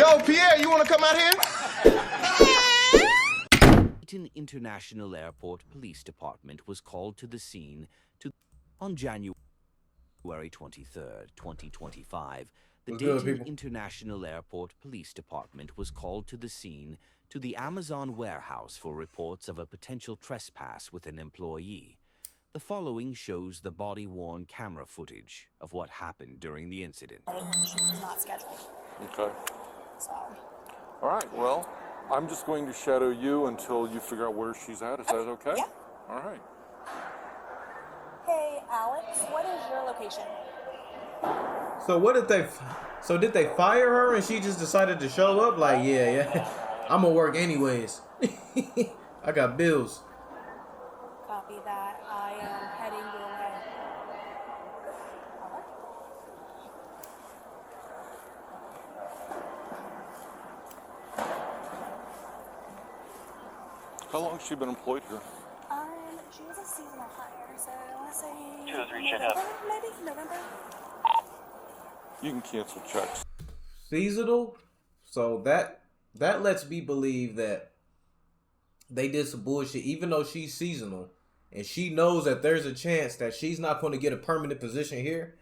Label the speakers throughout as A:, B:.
A: Yo, Pierre, you want to come out here?
B: International Airport Police Department was called to the scene on January 23rd, 2025. The Dayton International Airport Police Department was called to the scene to the Amazon warehouse for reports of a potential trespass with an employee. The following shows the body-worn camera footage of what happened during the incident.
C: She was not scheduled.
D: Okay.
C: So.
D: All right, well, I'm just going to shadow you until you figure out where she's at. Is that okay?
C: Yeah.
D: All right.
C: Hey, Alex, what is your location?
E: So what did they? So did they fire her and she just decided to show up? Like, yeah, I'm gonna work anyways. I got bills.
C: Copy that. I am heading your way.
D: How long has she been employed here?
C: She was a seasonal hire, so I want to say
F: 203
C: November, maybe November.
D: You can cancel checks.
E: Seasonal. So that lets me believe that they did some bullshit, even though she's seasonal and she knows that there's a chance that she's not going to get a permanent position here.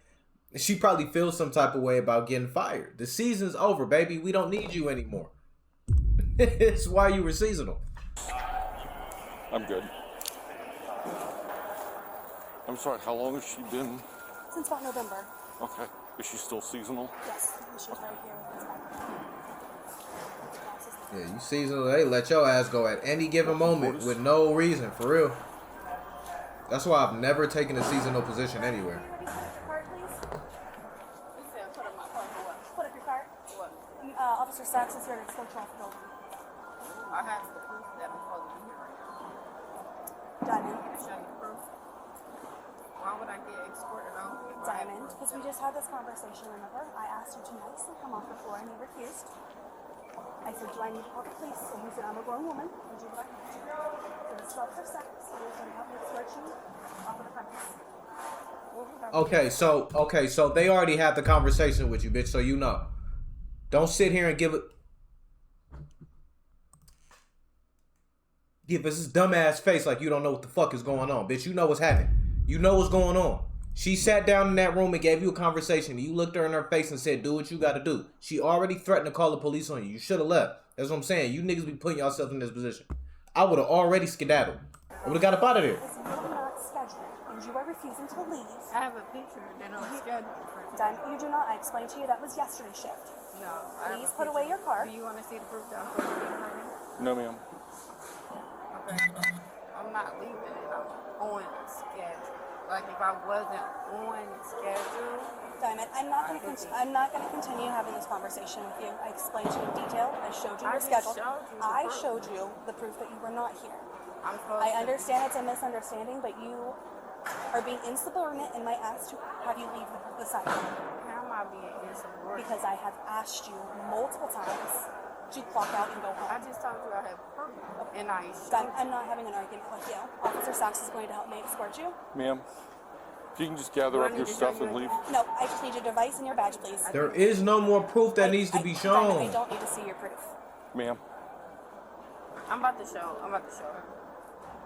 E: She probably feels some type of way about getting fired. The season's over, baby. We don't need you anymore. It's why you were seasonal.
D: I'm good. I'm sorry, how long has she been?
C: Since about November.
D: Okay. Is she still seasonal?
C: Yes, she's right here with us.
E: Yeah, you seasonal. They let your ass go at any given moment with no reason, for real. That's why I've never taken a seasonal position anywhere.
C: Put up your card, please. Put up my card for what? Put up your card. What? Officer Sachs is here to escort you off the building.
G: I have the proof that I'm supposed to be here right now.
C: Diamond.
G: Can I show you the proof? Why would I get escorted out?
C: Diamond, because we just had this conversation, remember? I asked you to nicely come off the floor and you refused. I said, do I need to call the police? And you said, I'm a grown woman. And you what I need to do. So this is Officer Sachs. So we're going to help me escort you off of the premise.
E: Okay, so they already had the conversation with you, bitch, so you know. Don't sit here and give us this dumbass face like you don't know what the fuck is going on, bitch. You know what's happening. You know what's going on. She sat down in that room and gave you a conversation. You looked her in her face and said, do what you got to do. She already threatened to call the police on you. You should have left. That's what I'm saying. You niggas be putting yourself in this position. I would have already skedaddled. I would have got up out of there.
C: Listen, you're not scheduled, and you are refusing to leave.
G: I have a picture that I'm scheduled for.
C: Diamond, you do not. I explained to you that was yesterday's shift.
G: No.
C: Please put away your card.
G: Do you want to see the proof that I'm supposed to be here right now?
D: No, ma'am.
G: Okay. I'm not leaving and I'm on schedule. Like if I wasn't on schedule.
C: Diamond, I'm not going to continue having this conversation with you. I explained to you in detail. I showed you your schedule. I showed you the proof that you were not here. I understand it's a misunderstanding, but you are being insubordinate in my ask to have you leave the site.
G: How am I being insubordinate?
C: Because I have asked you multiple times to clock out and go home.
G: I just told you I have proof, and I
C: I'm not having an argument with you. Officer Sachs is going to help me escort you.
D: Ma'am, if you can just gather up your stuff and leave.
C: No, I just need your device and your badge, please.
E: There is no more proof that needs to be shown.
C: I don't need to see your proof.
D: Ma'am.
G: I'm about to show her.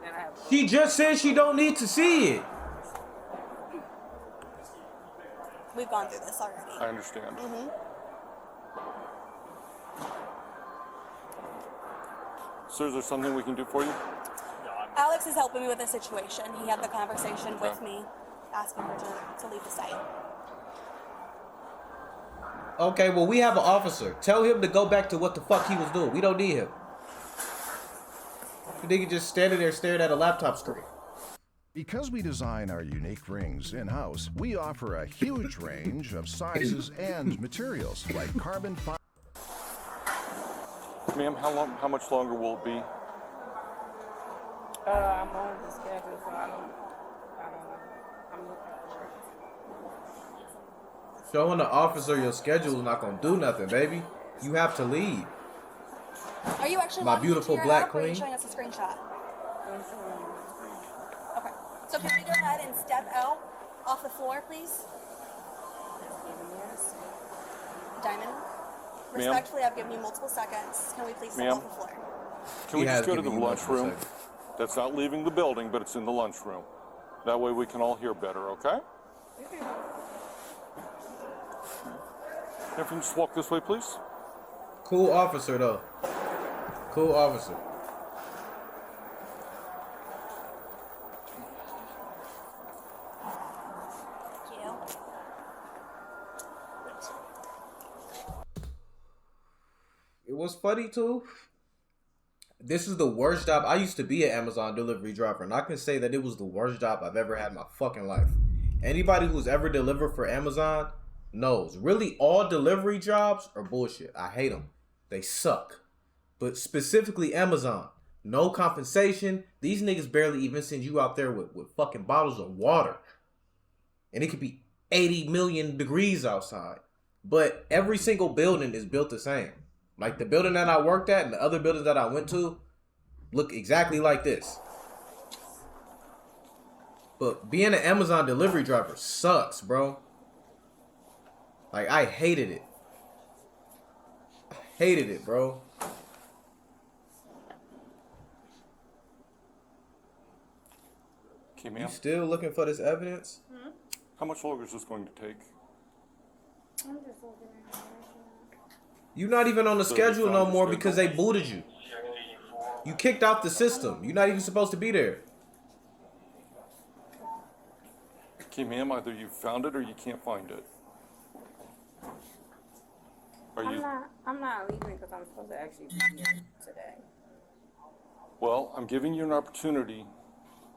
G: Then I have proof.
E: She just said she don't need to see it.
C: We've gone through this already.
D: I understand. Sir, is there something we can do for you?
C: Alex is helping me with the situation. He had the conversation with me, asking her to leave the site.
E: Okay, well, we have an officer. Tell him to go back to what the fuck he was doing. We don't need him. The nigga just standing there staring at a laptop screen.
H: Because we design our unique rings in-house, we offer a huge range of sizes and materials like carbon fiber.
D: Ma'am, how much longer will it be?
G: I'm on the schedule, so I don't know. I'm looking for it.
E: Showing the officer your schedule is not gonna do nothing, baby. You have to leave.
C: Are you actually
E: My
C: logging
E: beautiful
C: into your
E: black
C: app, or are you
E: queen?
C: showing us a screenshot? Okay. So can we go ahead and step out off the floor, please? Diamond? Respectfully, I've given you multiple seconds. Can we please step off the floor?
D: Can we just go to the lunchroom? That's not leaving the building, but it's in the lunchroom. That way we can all hear better, okay? Everyone just walk this way, please.
E: Cool officer, though. Cool officer. It was funny too. This is the worst job. I used to be an Amazon delivery driver, and I can say that it was the worst job I've ever had in my fucking life. Anybody who's ever delivered for Amazon knows. Really, all delivery jobs are bullshit. I hate them. They suck. But specifically Amazon. No compensation. These niggas barely even send you out there with fucking bottles of water. And it could be 80 million degrees outside. But every single building is built the same. Like the building that I worked at and the other buildings that I went to look exactly like this. But being an Amazon delivery driver sucks, bro. Like, I hated it. I hated it, bro.
D: Okay, ma'am.
E: You still looking for this evidence?
C: Hmm?
D: How much longer is this going to take?
G: I'm just looking at it.
E: You're not even on the schedule no more because they booted you. You kicked out the system. You're not even supposed to be there.
D: Okay, ma'am, either you found it or you can't find it.
G: I'm not leaving because I'm supposed to actually be here today.
D: Well, I'm giving you an opportunity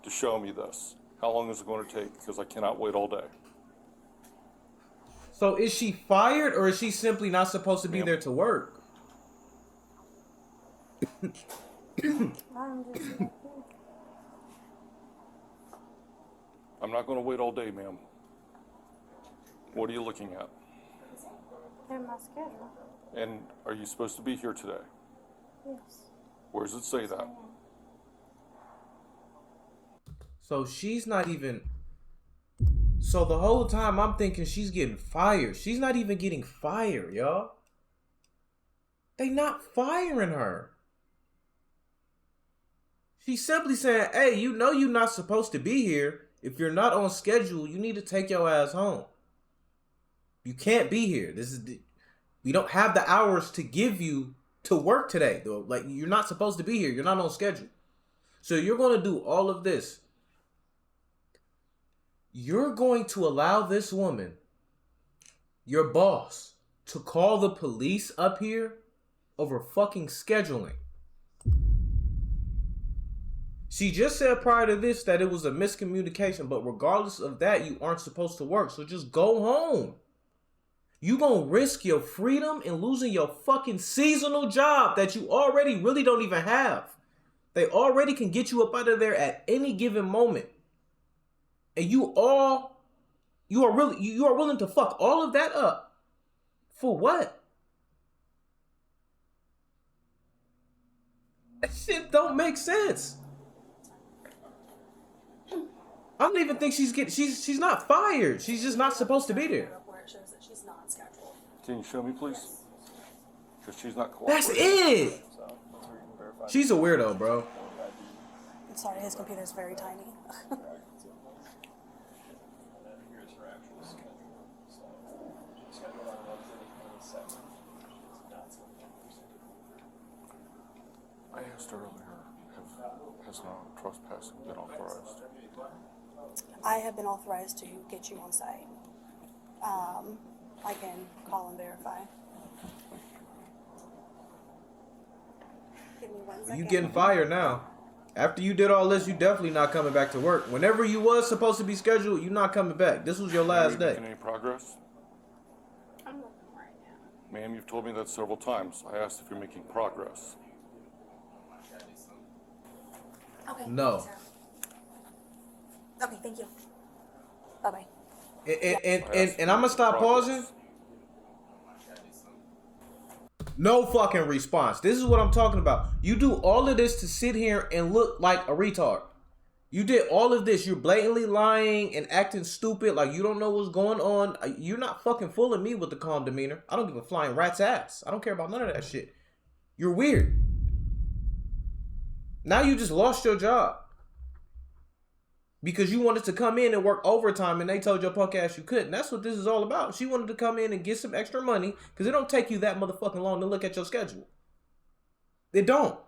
D: to show me this. How long is it going to take? Because I cannot wait all day.
E: So is she fired or is she simply not supposed to be there to work?
D: I'm not going to wait all day, ma'am. What are you looking at?
G: In my schedule.
D: And are you supposed to be here today?
G: Yes.
D: Where does it say that?
E: So she's not even... So the whole time I'm thinking she's getting fired. She's not even getting fired, y'all. They not firing her. She's simply saying, hey, you know you're not supposed to be here. If you're not on schedule, you need to take your ass home. You can't be here. We don't have the hours to give you to work today, though. Like, you're not supposed to be here. You're not on schedule. So you're going to do all of this. You're going to allow this woman, your boss, to call the police up here over fucking scheduling. She just said prior to this that it was a miscommunication, but regardless of that, you aren't supposed to work, so just go home. You gonna risk your freedom and losing your fucking seasonal job that you already really don't even have. They already can get you up out of there at any given moment. And you are willing to fuck all of that up for what? That shit don't make sense. I don't even think she's not fired. She's just not supposed to be there.
C: Where it shows that she's not scheduled.
D: Can you show me, please? Because she's not cooperating.
E: That's it. She's a weirdo, bro.
C: I'm sorry, his computer's very tiny.
D: I asked earlier, has not trespassing been authorized?
C: I have been authorized to get you on site. I can call and verify. Give me 1 second.
E: You getting fired now. After you did all this, you definitely not coming back to work. Whenever you was supposed to be scheduled, you not coming back. This was your last day.
D: Making any progress?
G: I'm looking right now.
D: Ma'am, you've told me that several times. I asked if you're making progress.
C: Okay.
E: No.
C: Okay, thank you. Bye-bye.
E: And I'm gonna stop pausing. No fucking response. This is what I'm talking about. You do all of this to sit here and look like a retard. You did all of this. You're blatantly lying and acting stupid like you don't know what's going on. You're not fucking fooling me with the calm demeanor. I don't give a flying rat's ass. I don't care about none of that shit. You're weird. Now you just lost your job. Because you wanted to come in and work overtime and they told your punk ass you couldn't. That's what this is all about. She wanted to come in and get some extra money because it don't take you that motherfucking long to look at your schedule. It don't.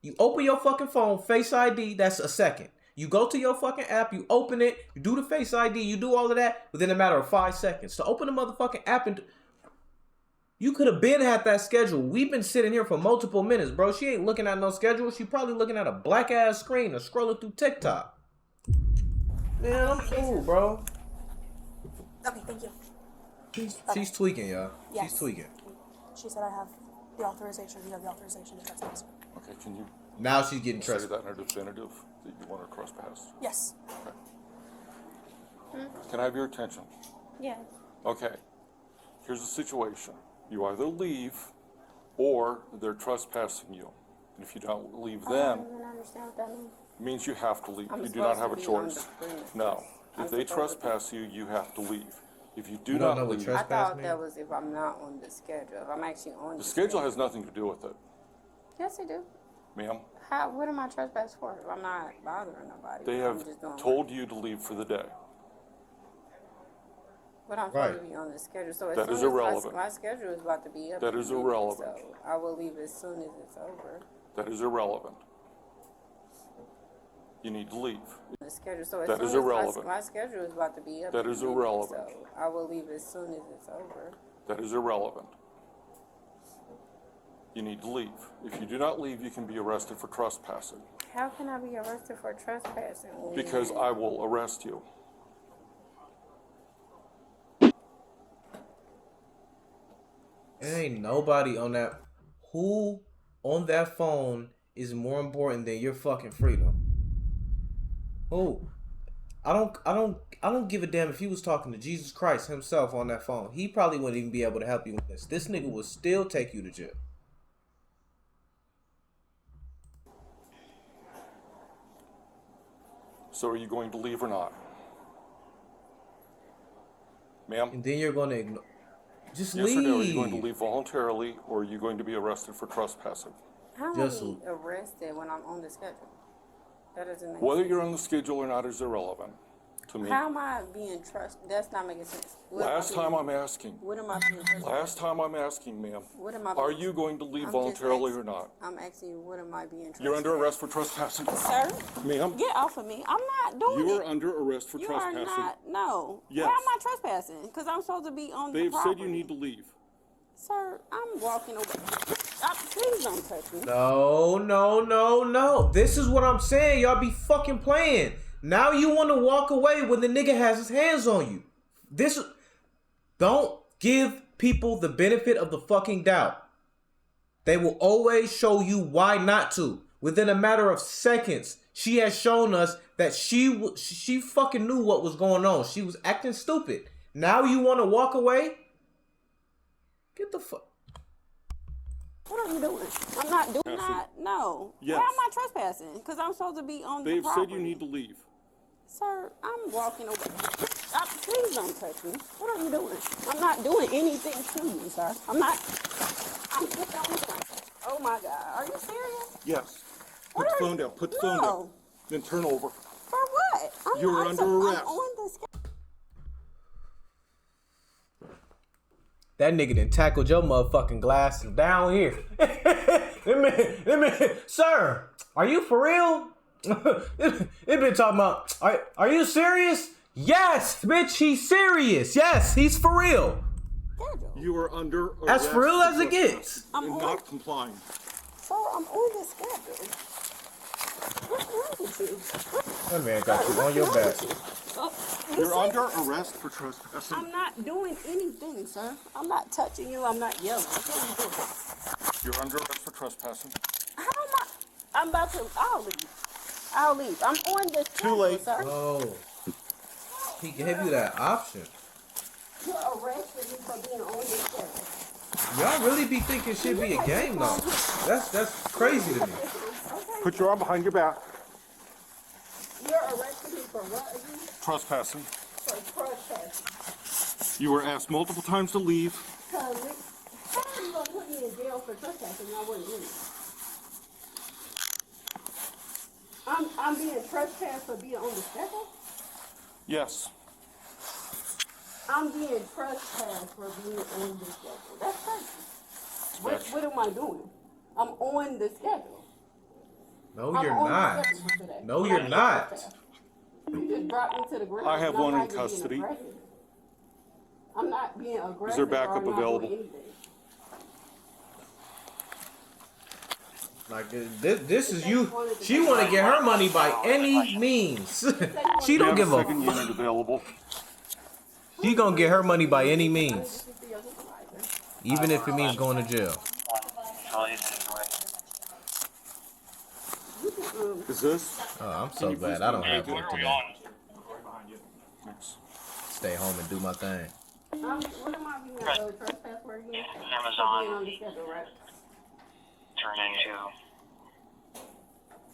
E: You open your fucking phone, Face ID, that's a second. You go to your fucking app, you open it, you do the Face ID, you do all of that within a matter of 5 seconds. To open the motherfucking app and... You could have been had that schedule. We've been sitting here for multiple minutes, bro. She ain't looking at no schedule. She probably looking at a black-ass screen or scrolling through TikTok. Man, I'm cool, bro.
C: Okay, thank you.
E: She's tweaking, y'all.
C: Yes.
E: She's tweaking.
C: She said I have the authorization. You have the authorization to trespass.
D: Okay, can you
E: Now she's getting
D: say
E: trespassed.
D: that in a definitive that you want to trespass?
C: Yes.
D: Okay. Can I have your attention?
G: Yeah.
D: Okay. Here's the situation. You either leave or they're trespassing you. And if you don't leave
G: I
D: then,
G: don't even understand what that means.
D: it means you have to leave.
G: I'm
D: You do not
G: supposed
D: have
G: to
D: a
G: be
D: choice.
G: on the premises.
D: No.
G: I'm
D: If they
G: supposed to be.
D: trespass you, you have to leave. If you do
E: You don't
D: not
E: know what
D: leave,
E: trespass-
G: I thought
E: mean?
G: that was if I'm not on the schedule. If I'm actually on
D: the schedule has nothing to do with it,
G: Yes, they do.
D: ma'am.
G: What am I trespassed for? If I'm not bothering nobody.
D: They
G: I'm
D: have
G: just doing
D: told you to leave for the day.
G: But I'm
E: Right.
G: supposed to be on the schedule. So as
D: That
G: soon
D: is
G: as
D: irrelevant.
G: my schedule is about to be up.
D: That
G: in
D: is
G: a minute,
D: irrelevant.
G: So I will leave as soon as it's over.
D: That is irrelevant. You need to leave.
G: The schedule. So as
D: That
G: soon
D: is
G: as
D: irrelevant.
G: my schedule is about to be up.
D: That
G: in a
D: is
G: minute,
D: irrelevant.
G: So I will leave as soon as it's over.
D: That is irrelevant. You need to leave. If you do not leave, you can be arrested for trespassing.
G: How can I be arrested for trespassing? when-
D: Because I will arrest you.
E: There ain't nobody on that. Who on that phone is more important than your fucking freedom? Who? I don't give a damn if he was talking to Jesus Christ himself on that phone. He probably wouldn't even be able to help you with this. This nigga would still take you to jail.
D: So are you going to leave or not? Ma'am?
E: And then you're gonna ignore. Just
D: Yes
E: leave.
D: or no? Are you going to leave voluntarily or are you going to be arrested for trespassing?
G: How am
E: Just-
G: I be arrested when I'm on the schedule? That doesn't make
D: Whether
G: sense.
D: you're on the schedule or not is irrelevant to me.
G: How am I being trusted? That's not making sense. What am I
D: Last
G: being-
D: time I'm asking.
G: What am I being trusted?
D: Last time I'm asking, ma'am.
G: What am I?
D: Are
G: being-
D: you going to leave
G: I'm just
D: voluntarily
G: asking-
D: or not?
G: I'm asking you, what am I being trusted?
D: You're under arrest for trespassing.
G: Sir,
D: Ma'am,
G: get off of me. I'm not doing
D: you
G: it.
D: are under arrest for
G: You
D: trespassing.
G: are not. No.
D: Yes.
G: How am I trespassing? Because I'm supposed to be on
D: They've
G: the property.
D: said you need to leave.
G: Sir, I'm walking away. Please don't touch me.
E: No. This is what I'm saying. Y'all be fucking playing. Now you want to walk away when the nigga has his hands on you. Don't give people the benefit of the fucking doubt. They will always show you why not to. Within a matter of seconds, she has shown us that she fucking knew what was going on. She was acting stupid. Now you want to walk away? Get the fuck.
G: What are you doing? I'm not doing that. No.
D: Yes.
G: How am I trespassing? Because I'm supposed to be on the
D: They've
G: property.
D: said you need to leave.
G: Sir, I'm walking away. Please don't touch me. What are you doing? I'm not doing anything to you, sir. I'm not. I'm just on the phone. Oh my God. Are you serious?
D: Yes.
G: What
D: Put the
G: are
D: phone
G: you-
D: down. Put the phone
G: No.
D: down. Then turn over.
G: For what?
D: You're under arrest.
G: I'm on the schedule.
E: That nigga done tackled your motherfucking glasses down here. Sir, are you for real? It been talking about, are you serious? Yes, bitch, he's serious. Yes, he's for real.
G: Schedule.
D: You are under arrest.
E: As for real as it gets.
G: I'm
D: And
G: on.
D: not complying.
G: Sir, I'm on the schedule. What's wrong with you?
E: That man got you on your back.
G: You
D: You're
G: said-
D: under arrest for trespassing.
G: I'm not doing anything, sir. I'm not touching you. I'm not yelling. What are you doing?
D: You're under arrest for trespassing.
G: How am I? I'm about to. I'll leave. I'm on the schedule,
D: late.
G: sir.
E: Oh, he gave you that option.
G: You're arresting me for being on the schedule.
E: Y'all really be thinking shit be a game though. That's crazy to me.
D: Put your arm behind your back.
G: You're arresting me for what again?
D: Trespassing.
G: For trespassing.
D: You were asked multiple times to leave.
G: How are you gonna put me in jail for trespassing? I wouldn't do it. I'm being trespassed for being on the schedule?
D: Yes.
G: I'm being trespassed for being on the schedule. That's crazy. What am I doing? I'm on the schedule.
E: No,
G: I'm
E: you're
G: on the
E: not.
G: schedule for today.
E: No, you're not.
G: You just dropped me to the ground.
D: I have
G: and I'm
D: one in
G: not even being
D: custody.
G: aggressive. I'm not being aggressive.
D: Is there backup
G: or I'm not doing
D: available?
G: anything.
E: Like this is you. She want to get her money by any means. She don't give a.
D: Second unit available.
E: She gonna get her money by any means, even if it means going to jail.
D: Is this?
E: Oh, I'm so glad I don't have work today.
D: Thanks.
E: Stay home and do my thing.
G: What am I being trespass for again? Being
A: Amazon
G: on the schedule, right?
A: turn into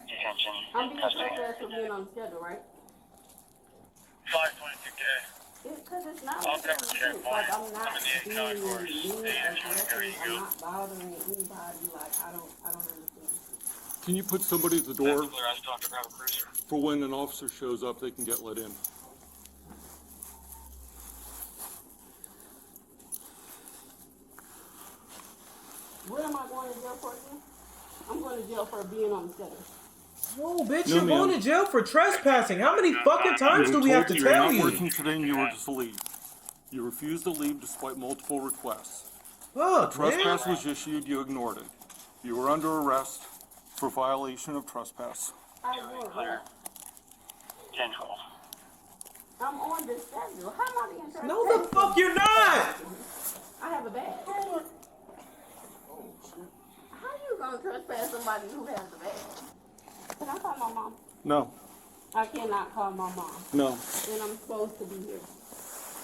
A: detention
G: I'm being
A: custody.
G: trespassed for being on the schedule, right?
A: 522K.
G: Because it's not
A: I'll cover check
G: like I'm
A: point.
G: not
A: I'm in the
G: being
A: inside course.
G: mean,
A: Yeah,
G: aggressive.
A: there you
G: I'm
A: go.
G: not bothering anybody. Like I don't understand.
D: Can you put somebody at the
A: That's
D: door
A: clear. I still have to grab a cruiser.
D: for when an officer shows up, they can get let in?
G: What am I going to jail for again? I'm going to jail for being on the schedule.
E: No, bitch,
D: No,
E: you're
D: ma'am.
E: going to jail for trespassing. How many fucking times do we have to
D: You're
E: tell
D: not
E: you?
D: working today and you were to leave. You refused to leave despite multiple requests.
E: Fuck, man.
D: Trespass was issued, you ignored it. You were under arrest for violation of trespass.
G: I will.
A: Clear. 10-12.
G: I'm on the schedule. How am I being trespassed?
E: No, the fuck you're not.
G: I have a badge. How you going to trespass somebody who has a badge? Can I call my mom?
D: No,
G: I cannot call my mom.
D: no.
G: And I'm supposed to be here.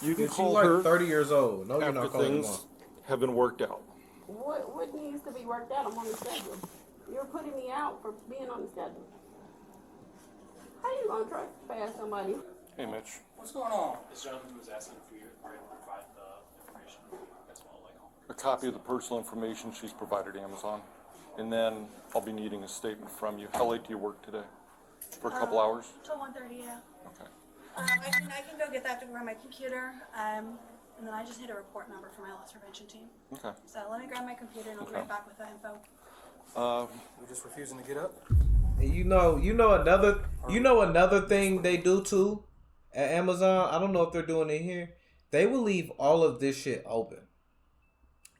D: You can
E: She's
D: call
E: like
D: her
E: 30 years old. No, you're
D: after
E: not calling
D: things
E: mom.
D: have been worked out.
G: What needs to be worked out? I'm on the schedule. You're putting me out for being on the schedule. How you gonna trespass somebody?
D: Hey, Mitch.
F: What's going on? This gentleman was asking if we are able to provide the information as well, like
D: A copy of the personal information she's provided Amazon. And then I'll be needing a statement from you. How late do you work today? For a couple hours?
C: Till 1:30, yeah.
D: Okay.
C: I can go get that from my computer, and then I just hit a report number for my loss prevention team.
D: Okay.
C: So let me grab my computer and I'll be
D: Okay.
C: right back with that info.
F: we're just refusing to get up.
E: And you know another thing they do too at Amazon. I don't know if they're doing it here. They will leave all of this shit open,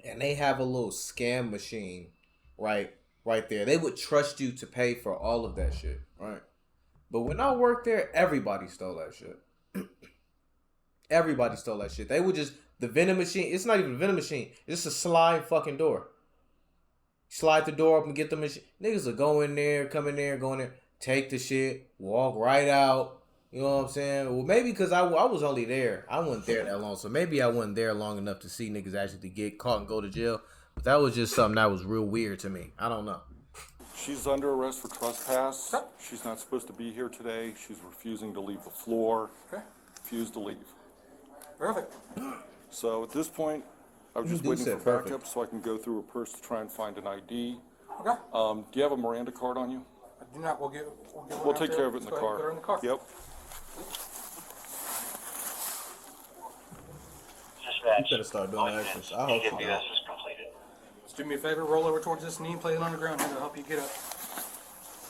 E: and they have a little scam machine right there. They would trust you to pay for all of that shit, right? But when I worked there, everybody stole that shit. Everybody stole that shit. They would just the vending machine. It's not even a vending machine. It's just a slide fucking door. Slide the door up and get the machine. Niggas will go in there, come in there, go in there, take the shit, walk right out. You know what I'm saying? Well, maybe because I was only there. I wasn't there that long. So maybe I wasn't there long enough to see niggas actually get caught and go to jail. But that was just something that was real weird to me. I don't know.
D: She's under arrest for trespass. She's not supposed to be here today. She's refusing to leave the floor.
F: Okay.
D: Refused to leave.
F: Perfect.
D: So at this point, I was just
E: You
D: waiting
E: said
D: for
E: perfect.
D: backup so I can go through her purse to try and find an ID.
F: Okay.
D: Do you have a Miranda card on you?
F: I do not. We'll get one
D: We'll
F: out
D: take
F: there.
D: care of it in the
F: Let's go ahead and
D: car.
F: Put her in the car.
D: Yep.
A: Dispatch.
E: You better start doing that extras. I hope so.
A: EWS is completed.
F: Just do me a favor. Roll over towards this knee and play it on the ground here to help you get up.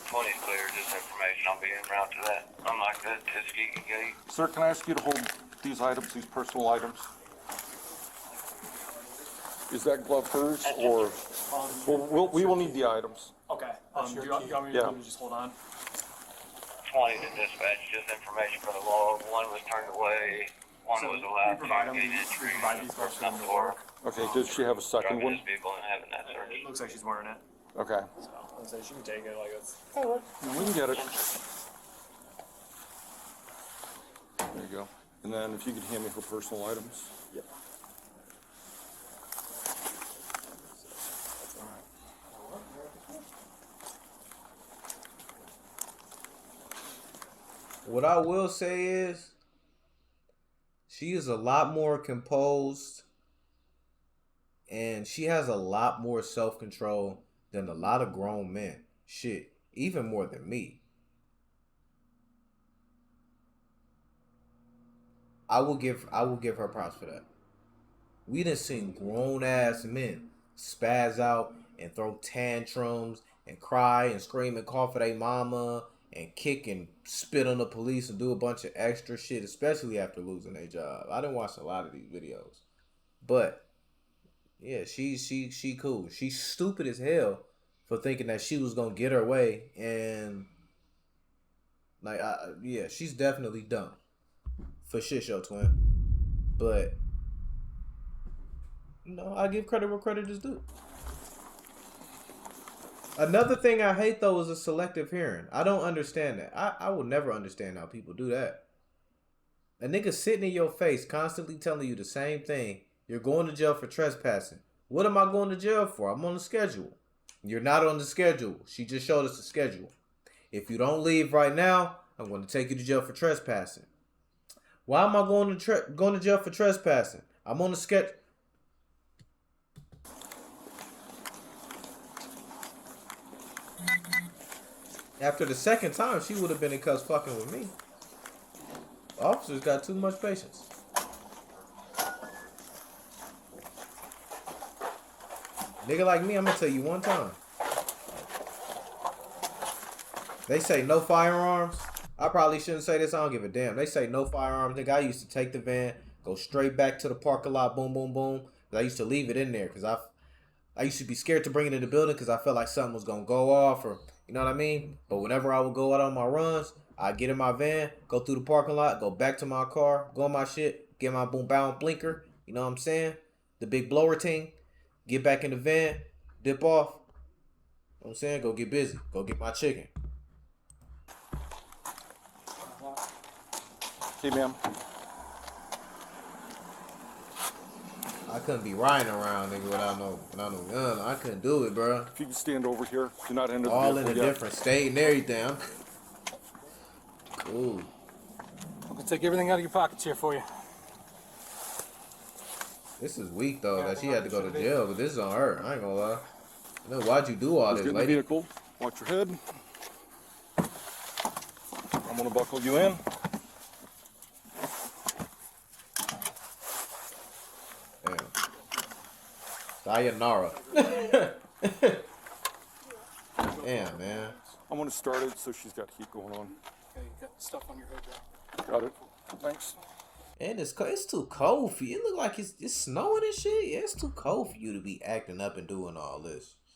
A: 20 is clear. Just information. I'll be en route to that. Unlike that, Tuskegee Gate.
D: Sir, can I ask you to hold these items, these personal items? Is that glove hers or? Well, we will need the items.
F: Okay. Do you want me
D: Yeah.
F: to just hold on?
A: 20 to dispatch. Just information for the log. One was turned away. One was allowed
F: we provide them.
A: to
F: We
A: gain entry.
F: provide these folks for them to
A: Door.
F: work.
D: Okay, does she have a second
A: Driving
D: one?
A: this vehicle and having that search.
F: It looks like she's wearing it.
D: Okay,
F: So let's say she can take it. Like it's.
D: no, we can get it. There you go. And then if you could hand me her personal items.
F: Yep.
E: What I will say is, she is a lot more composed, and she has a lot more self-control than a lot of grown men. Shit, even more than me. I will give her props for that. We done seen grown ass men spaz out and throw tantrums and cry and scream and call for their mama and kick and spit on the police and do a bunch of extra shit, especially after losing their job. I done watched a lot of these videos. But yeah, she cool. She's stupid as hell for thinking that she was gonna get her way, and like yeah, she's definitely dumb. For shit show, twin. But I give credit where credit is due. Another thing I hate though is a selective hearing. I don't understand that. I will never understand how people do that. A nigga sitting in your face constantly telling you the same thing. You're going to jail for trespassing. What am I going to jail for? I'm on the schedule. You're not on the schedule. She just showed us the schedule. If you don't leave right now, I'm going to take you to jail for trespassing. Why am I going to jail for trespassing? I'm on the schedule. After the second time, she would have been in cuffs fucking with me. Officers got too much patience. Nigga like me, I'm gonna tell you one time. They say no firearms. I probably shouldn't say this. I don't give a damn. They say no firearms. Nigga, I used to take the van, go straight back to the parking lot, boom, boom, boom. I used to leave it in there because I used to be scared to bring it in the building because I felt like something was going to go off or, you know what I mean? But whenever I would go out on my runs, I'd get in my van, go through the parking lot, go back to my car, go on my shit, get my boom bound blinker, you know what I'm saying? The big blower ting, get back in the van, dip off. You know what I'm saying? Go get busy. Go get my chicken.
D: Hey, ma'am.
E: I couldn't be riding around, nigga, without no gun. I couldn't do it, bro.
D: If you can stand over here, you're not into the
E: All in a
D: vehicle yet.
E: different state and everything. Cool.
F: I'm gonna take everything out of your pockets here for you.
E: This is weak though that she had to go to jail, but this is on her. I ain't gonna lie. You know, why'd you do all this,
D: Get in the
E: lady?
D: vehicle. Watch your head. I'm gonna buckle you in.
E: Damn. Sayonara. Damn, man.
D: I'm gonna start it so she's got heat going on.
F: Okay, you got stuff on your hood there.
D: Got it. Thanks.
E: And it's too cold for you. It look like it's snowing and shit. Yeah, it's too cold for you to be acting up and doing all this.